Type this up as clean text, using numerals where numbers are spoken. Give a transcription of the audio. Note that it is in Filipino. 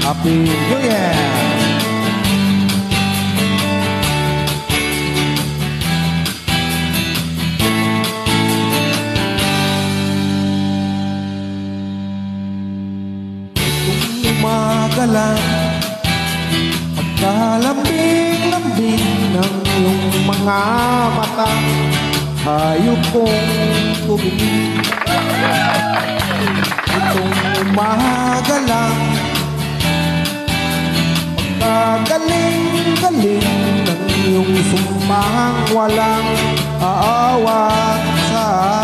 Happy New Year! Umaga lang, pagkalambing-lambing ng iyong mga mata, hayop kong tumingin. Itong umaga lang, pagkagaling-galing ng iyong sumpahang walang aawat sa